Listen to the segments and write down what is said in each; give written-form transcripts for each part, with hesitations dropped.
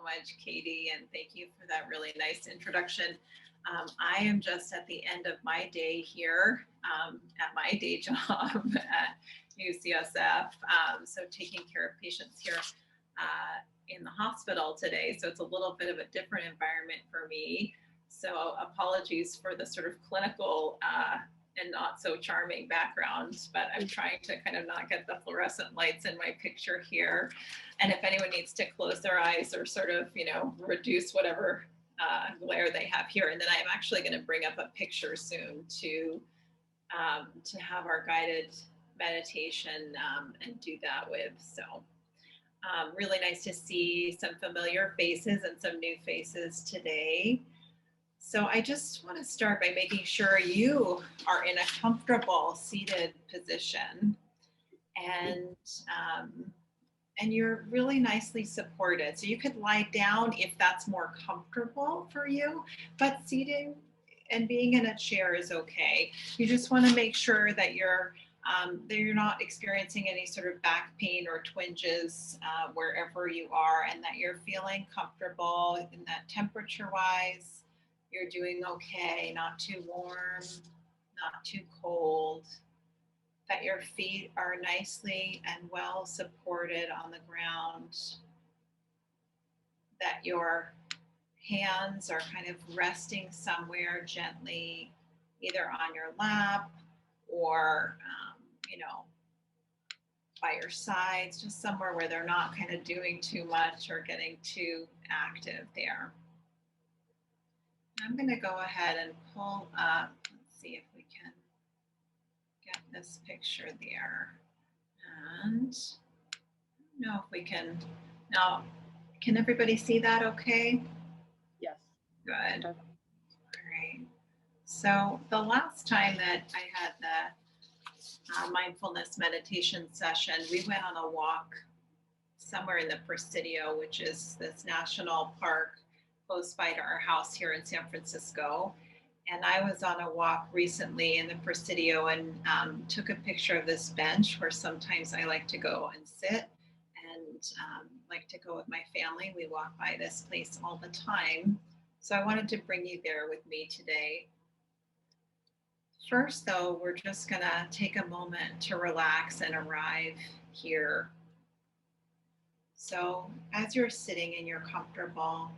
much, Katie, and thank you for that really nice introduction. I am just at the end of my day here at my day job at UCSF, so taking care of patients here in the hospital today. So it's a little bit of a different environment for me. So apologies for the sort of clinical and not so charming background, but I'm trying to kind of not get the fluorescent lights in my picture here. And if anyone needs to close their eyes or sort of, you know, reduce whatever glare they have here. And then I'm actually going to bring up a picture soon to have our guided meditation and do that with. So really nice to see some familiar faces and some new faces today. So I just want to start by making sure you are in a comfortable seated position and you're really nicely supported. So you could lie down if that's more comfortable for you, but seating and being in a chair is okay. You just want to make sure that you're not experiencing any sort of back pain or twinges wherever you are, and that you're feeling comfortable in that temperature-wise. You're doing okay, not too warm, not too cold, that your feet are nicely and well supported on the ground, that your hands are kind of resting somewhere gently, either on your lap or, you know, by your sides, just somewhere where they're not kind of doing too much or getting too active there. I'm going to go ahead and pull up, let's see if we can get this picture there. And I don't know if we can, now, can everybody see that okay? Yes. Good. All right. So the last time that I had the mindfulness meditation session, we went on a walk somewhere in the Presidio, which is this national park close by to our house here in San Francisco. And I was on a walk recently in the Presidio and took a picture of this bench where sometimes I like to go and sit and like to go with my family. We walk by this place all the time. So I wanted to bring you there with me today. First, though, we're just gonna take a moment to relax and arrive here. So as you're sitting in your comfortable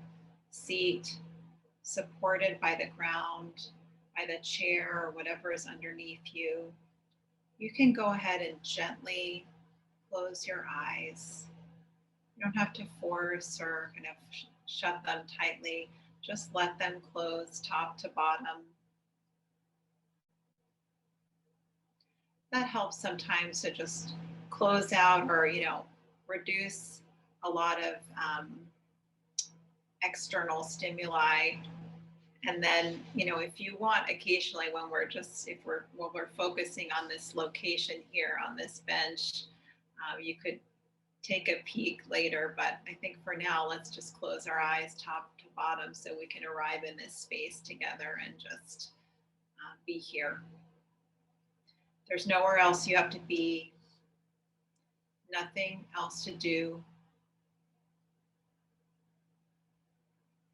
seat, supported by the ground, by the chair, or whatever is underneath you, you can go ahead and gently close your eyes. You don't have to force or kind of shut them tightly. Just let them close top to bottom. That helps sometimes to just close out or, you know, reduce a lot of external stimuli. And then, you know, if you want, occasionally when we're focusing on this location here on this bench, you could take a peek later, but I think for now, let's just close our eyes top to bottom so we can arrive in this space together and just be here. There's nowhere else you have to be, nothing else to do.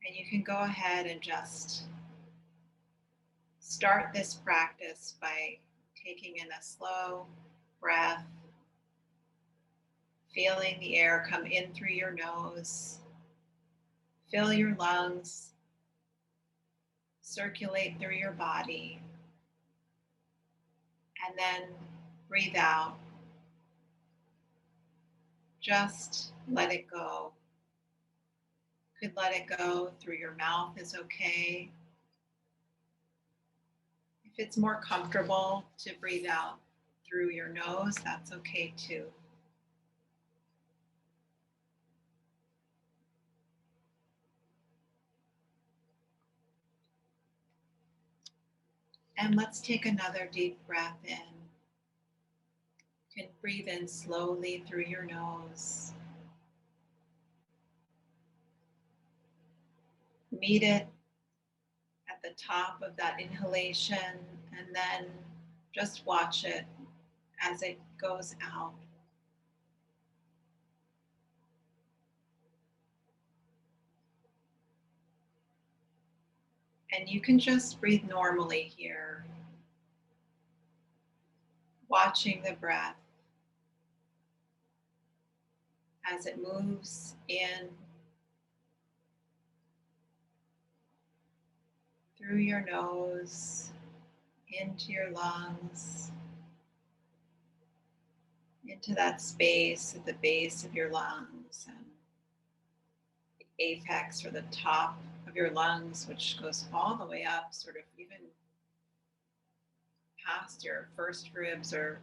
And you can go ahead and just start this practice by taking in a slow breath, feeling the air come in through your nose, fill your lungs, circulate through your body, and then breathe out. Just let it go. Could let it go through your mouth is okay. If it's more comfortable to breathe out through your nose, that's okay too. And let's take another deep breath in. You can breathe in slowly through your nose. Meet it at the top of that inhalation and then just watch it as it goes out. And you can just breathe normally here, watching the breath as it moves in through your nose, into your lungs, into that space at the base of your lungs and the apex or the top of your lungs, which goes all the way up, sort of even past your first ribs or,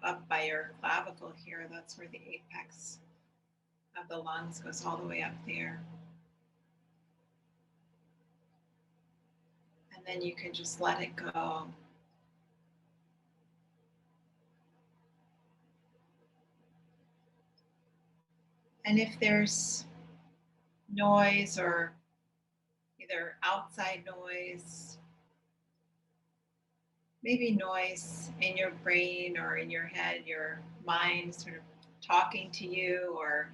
up by your clavicle here. That's where the apex of the lungs goes all the way up there. And then you can just let it go. And if there's noise or either outside noise, maybe noise in your brain or in your head, your mind sort of talking to you or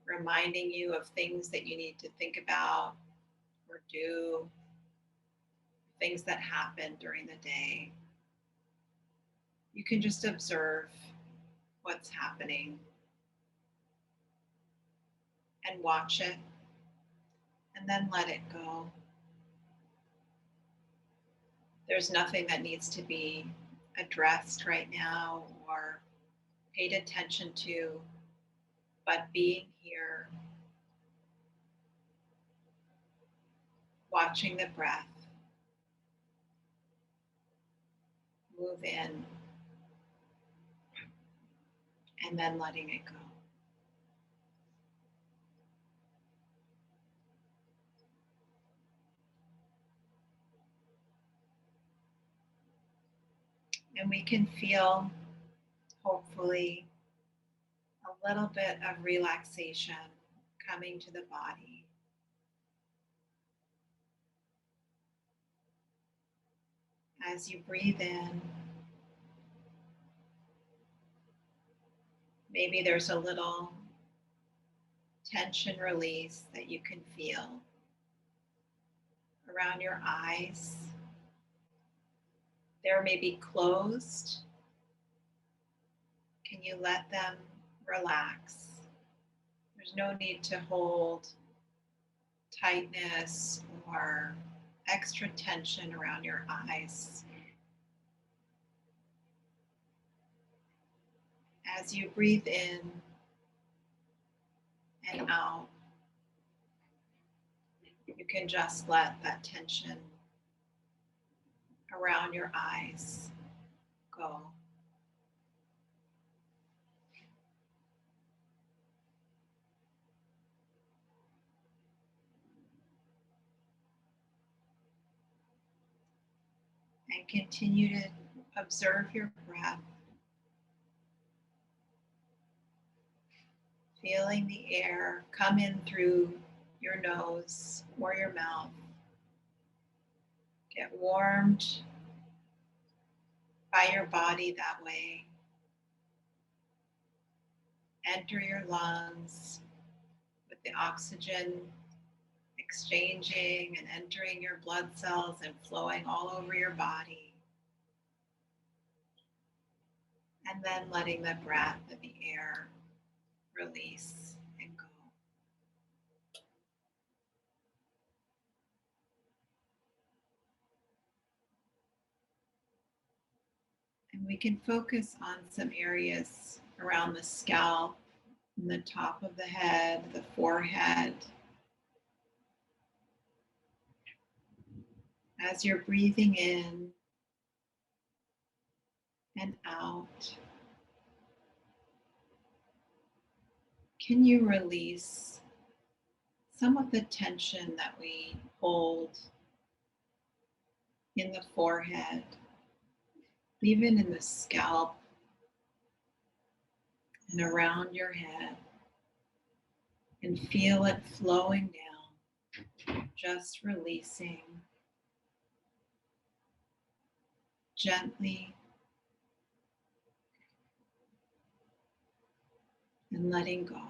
reminding you of things that you need to think about or do, things that happen during the day. You can just observe what's happening and watch it and then let it go. There's nothing that needs to be addressed right now or paid attention to, but being here, watching the breath move in and then letting it go. And we can feel, hopefully, a little bit of relaxation coming to the body. As you breathe in, maybe there's a little tension release that you can feel around your eyes. They're maybe closed. Can you let them relax? There's no need to hold tightness or extra tension around your eyes. As you breathe in and out, you can just let that tension around your eyes go. And continue to observe your breath, feeling the air come in through your nose or your mouth, get warmed by your body that way, enter your lungs with the oxygen exchanging and entering your blood cells and flowing all over your body. And then letting the breath of the air release and go. And we can focus on some areas around the scalp, and the top of the head, the forehead. As you're breathing in and out, can you release some of the tension that we hold in the forehead, even in the scalp and around your head, and feel it flowing down, just releasing gently and letting go.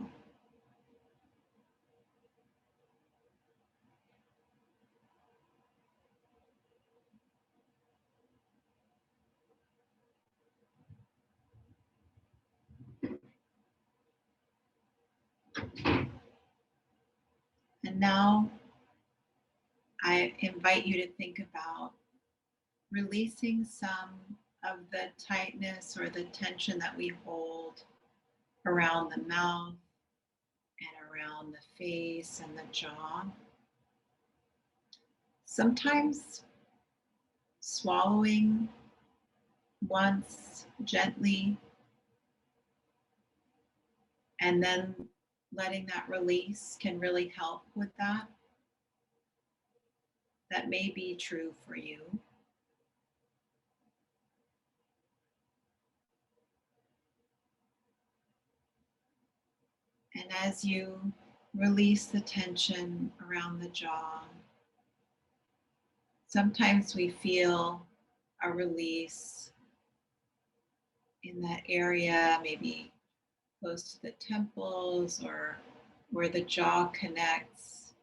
And now I invite you to think about releasing some of the tightness or the tension that we hold around the mouth and around the face and the jaw. Sometimes swallowing once gently and then letting that release can really help with that. That may be true for you. And as you release the tension around the jaw, sometimes we feel a release in that area, maybe close to the temples or where the jaw connects,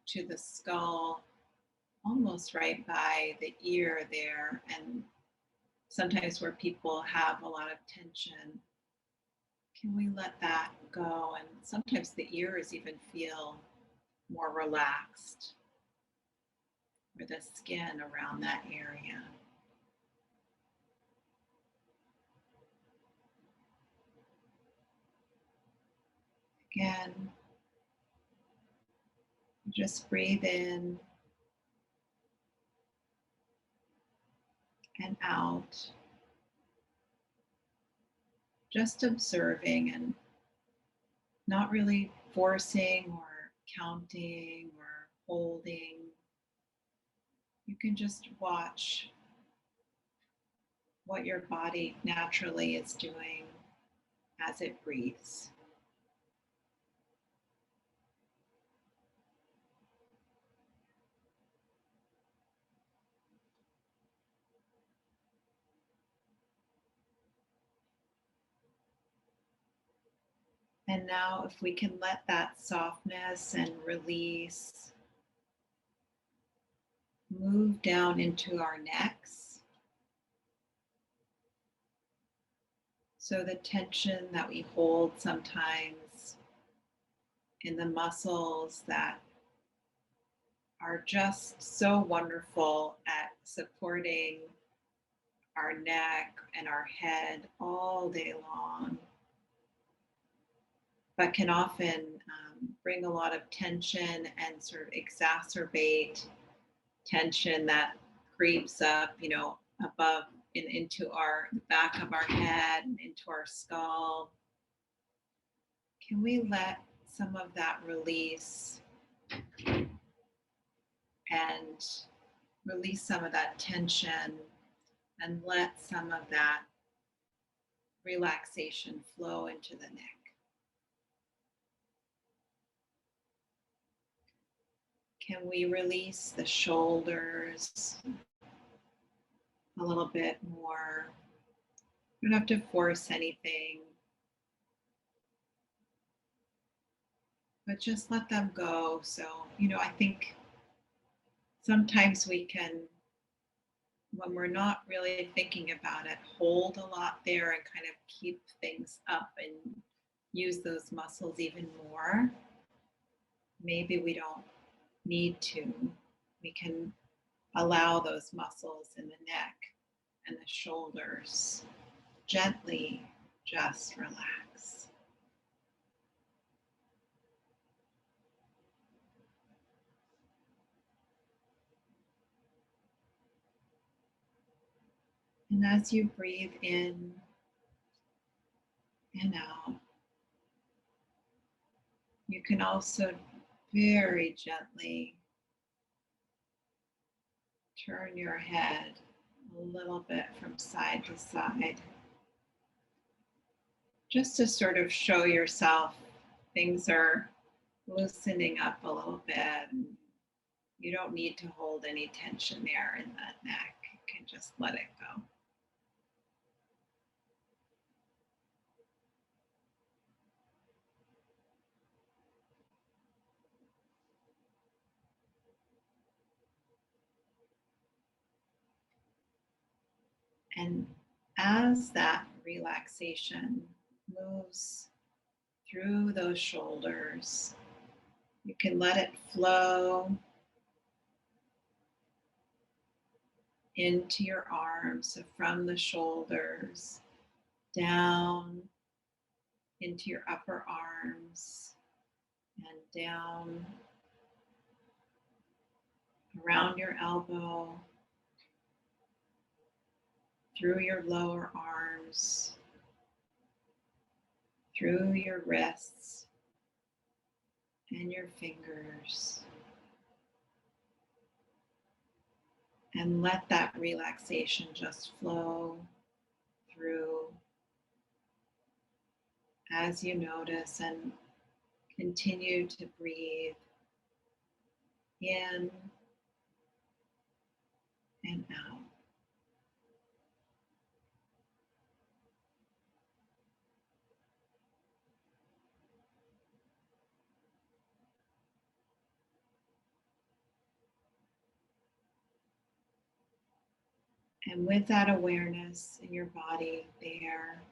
to the skull, almost right by the ear there. And sometimes where people have a lot of tension, can we let that go? And sometimes the ears even feel more relaxed, or the skin around that area. Again, just breathe in and out, just observing and not really forcing or counting or holding. You can just watch what your body naturally is doing as it breathes. And now if we can let that softness and release move down into our necks. So the tension that we hold sometimes in the muscles that are just so wonderful at supporting our neck and our head all day long, but can often bring a lot of tension and sort of exacerbate tension that creeps up, above and into the back of our head and into our skull. Can we let some of that release and release some of that tension and let some of that relaxation flow into the neck? Can we release the shoulders a little bit more? We don't have to force anything, but just let them go. So, I think sometimes we can, when we're not really thinking about it, hold a lot there and kind of keep things up and use those muscles even more. Maybe we don't need to. We can allow those muscles in the neck and the shoulders gently just relax. And as you breathe in and out, you can also very gently turn your head a little bit from side to side, just to sort of show yourself things are loosening up a little bit. You don't need to hold any tension there in that neck. You can just let it go. And as that relaxation moves through those shoulders, You can let it flow into your arms, so from the shoulders down into your upper arms and down around your elbow, through your lower arms, through your wrists and your fingers. And let that relaxation just flow through as you notice, and continue to breathe in and out. And with that awareness in your body there,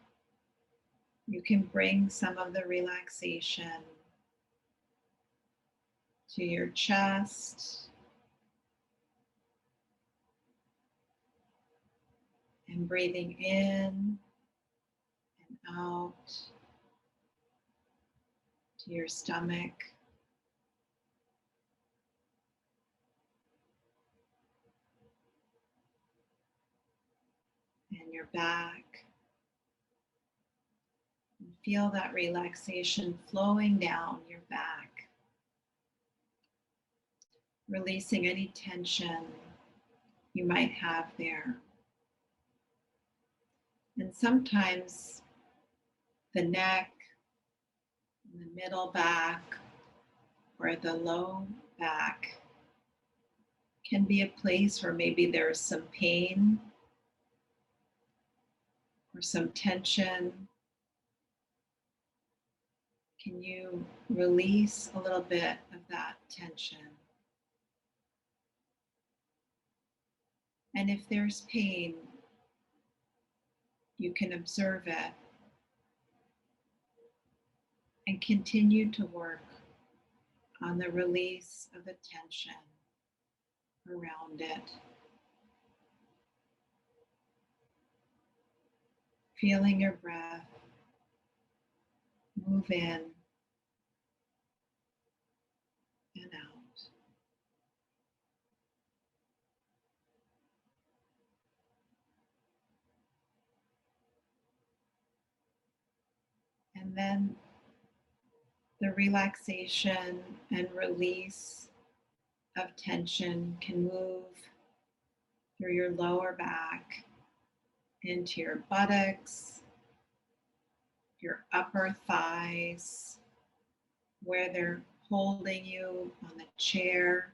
you can bring some of the relaxation to your chest and breathing in and out to your stomach and your back. And feel that relaxation flowing down your back, releasing any tension you might have there. And sometimes the neck, the middle back, or the low back can be a place where maybe there's some pain or some tension. Can you release a little bit of that tension? And if there's pain, you can observe it and continue to work on the release of the tension around it. Feeling your breath move in and out. And then the relaxation and release of tension can move through your lower back into your buttocks, your upper thighs, where they're holding you on the chair.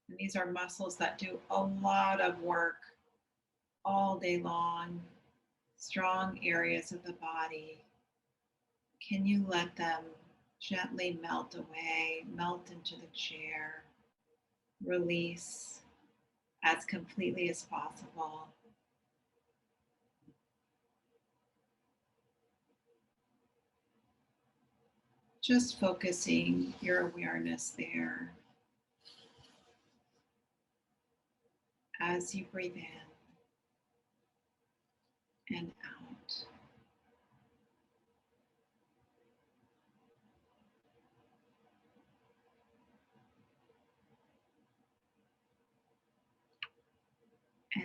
And these are muscles that do a lot of work all day long, strong areas of the body. Can you let them gently melt away, melt into the chair, release as completely as possible? Just focusing your awareness there as you breathe in and out.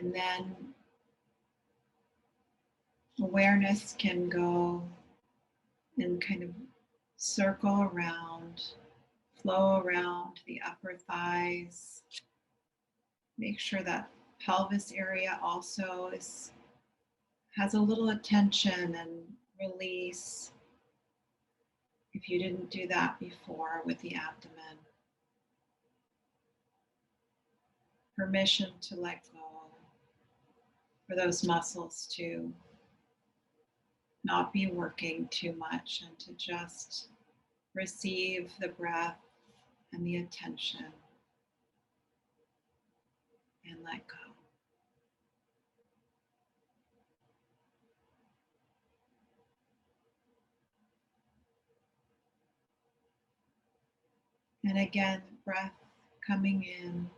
And then awareness can go and kind of circle around, flow around the upper thighs. Make sure that pelvis area also has a little attention and release if you didn't do that before with the abdomen. Permission to let go for those muscles to not be working too much and to just receive the breath and the attention and let go. And again, breath coming in,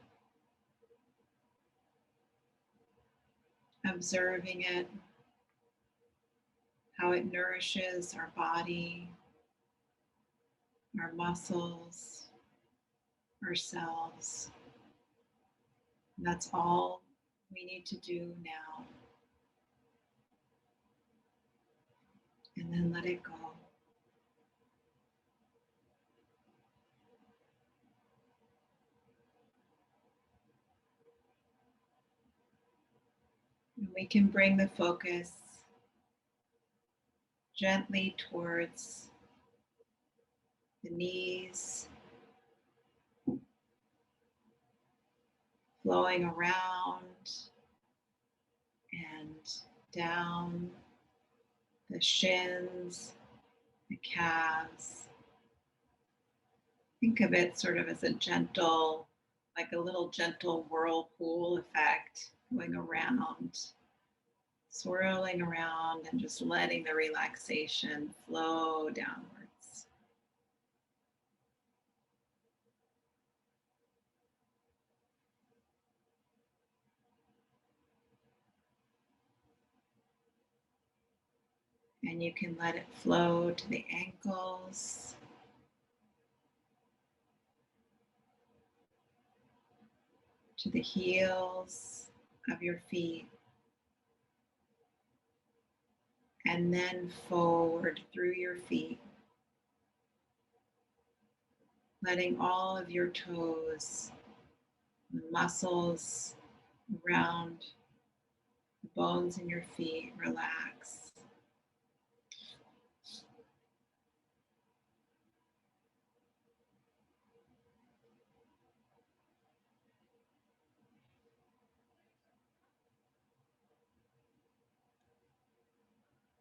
observing it, how it nourishes our body, our muscles, our cells. And that's all we need to do now. And then let it go. And we can bring the focus gently towards the knees, flowing around and down the shins, the calves. Think of it sort of as a gentle, like a little gentle whirlpool effect going around, swirling around and just letting the relaxation flow downwards. And you can let it flow to the ankles, to the heels of your feet, and then forward through your feet, letting all of your toes, the muscles around the bones in your feet relax.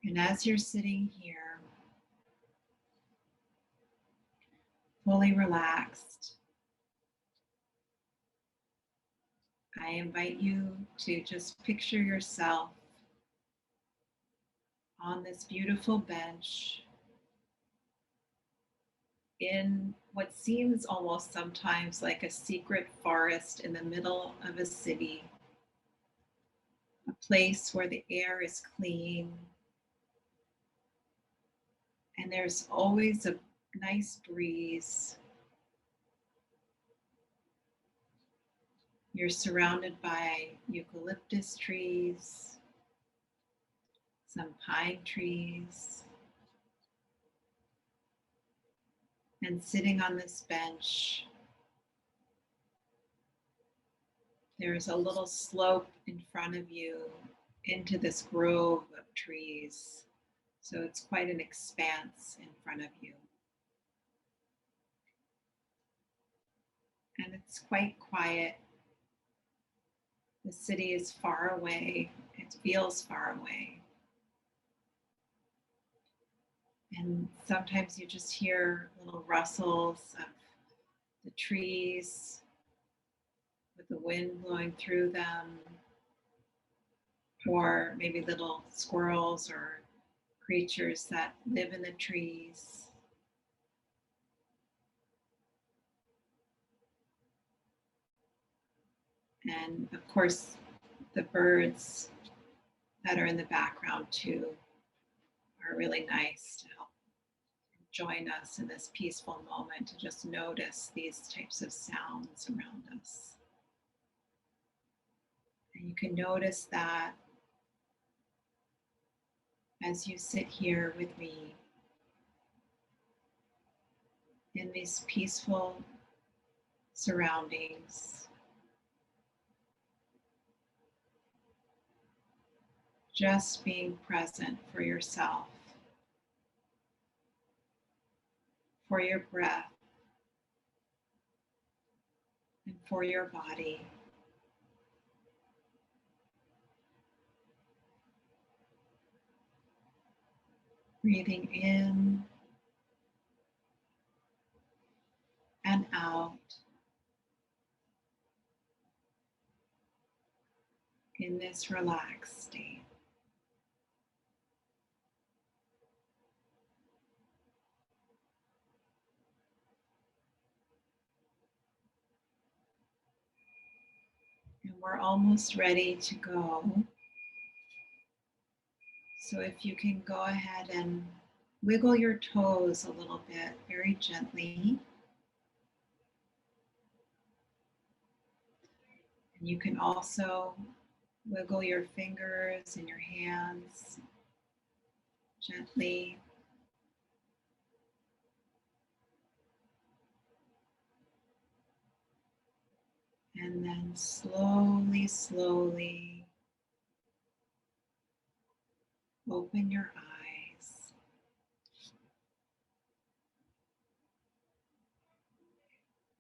And as you're sitting here, fully relaxed, I invite you to just picture yourself on this beautiful bench in what seems almost sometimes like a secret forest in the middle of a city, a place where the air is clean and there's always a nice breeze. You're surrounded by eucalyptus trees, some pine trees, and sitting on this bench, there's a little slope in front of you into this grove of trees. So it's quite an expanse in front of you. And it's quite quiet. The city is far away. It feels far away. And sometimes you just hear little rustles of the trees with the wind blowing through them, or maybe little squirrels or creatures that live in the trees. And of course, the birds that are in the background too are really nice to help join us in this peaceful moment, to just notice these types of sounds around us. And you can notice that as you sit here with me in these peaceful surroundings, just being present for yourself, for your breath, and for your body. Breathing in and out in this relaxed state. We're almost ready to go. So if you can go ahead and wiggle your toes a little bit, very gently. And you can also wiggle your fingers and your hands gently. And then slowly, slowly open your eyes.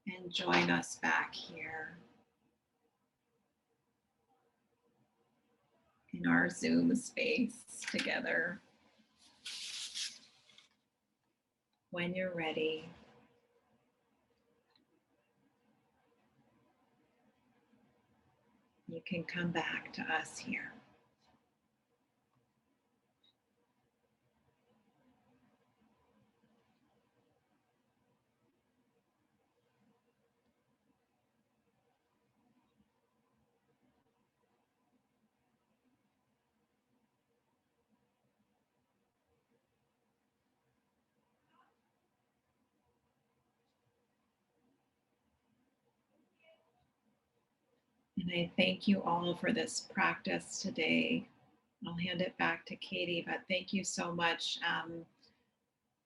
And join us back here in our Zoom space together. When you're ready, you can come back to us here. And I thank you all for this practice today. I'll hand it back to Katie, but thank you so much.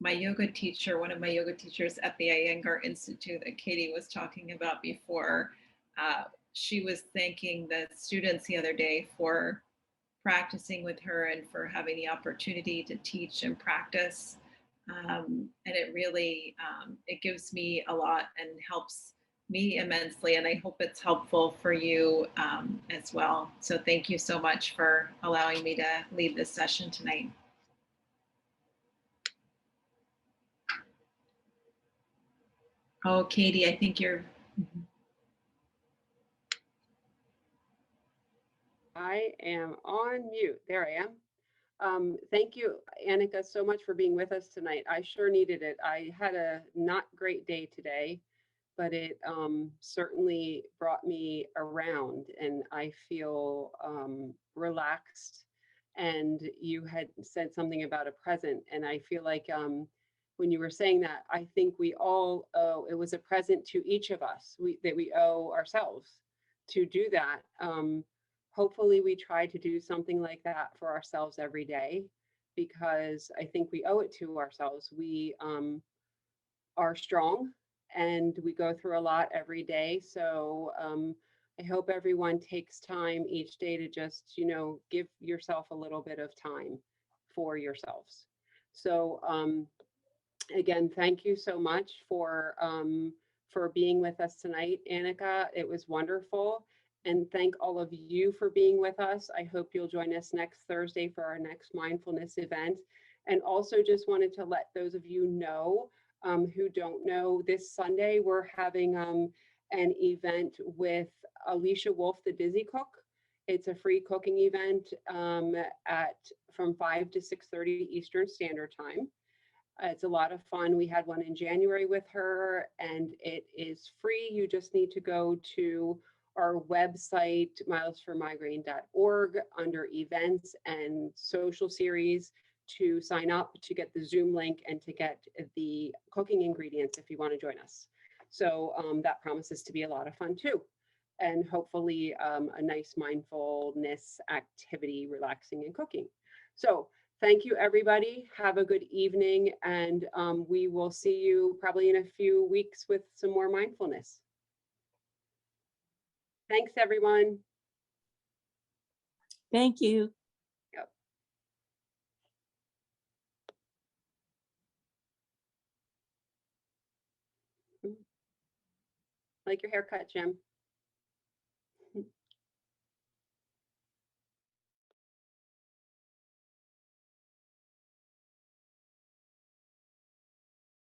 My yoga teacher, one of my yoga teachers at the Iyengar Institute that Katie was talking about before, she was thanking the students the other day for practicing with her and for having the opportunity to teach and practice. And it really, it gives me a lot and helps me immensely. And I hope it's helpful for you as well. So thank you so much for allowing me to lead this session tonight. Oh, Katie, I think you're. I am on mute. There I am. Thank you, Annika, so much for being with us tonight. I sure needed it. I had a not great day today, but it certainly brought me around and I feel relaxed. And you had said something about a present, and I feel like when you were saying that, I think we all owe, it was a present to each of us that we owe ourselves to do that. Hopefully we try to do something like that for ourselves every day, because I think we owe it to ourselves. We are strong and we go through a lot every day. So I hope everyone takes time each day to just, give yourself a little bit of time for yourselves. So again, thank you so much for being with us tonight, Annika. It was wonderful. And thank all of you for being with us. I hope you'll join us next Thursday for our next mindfulness event. And also just wanted to let those of you know who don't know, this Sunday we're having an event with Alicia Wolf, the Dizzy Cook. It's a free cooking event from 5 to 6:30 Eastern Standard Time. It's a lot of fun. We had one in January with her, and it is free. You just need to go to our website, milesformigraine.org, under events and social series, to sign up, to get the Zoom link, and to get the cooking ingredients if you want to join us. So that promises to be a lot of fun too. And hopefully a nice mindfulness activity, relaxing and cooking. So thank you, everybody. Have a good evening, and we will see you probably in a few weeks with some more mindfulness. Thanks, everyone. Thank you. Yep. Like your haircut, Jim.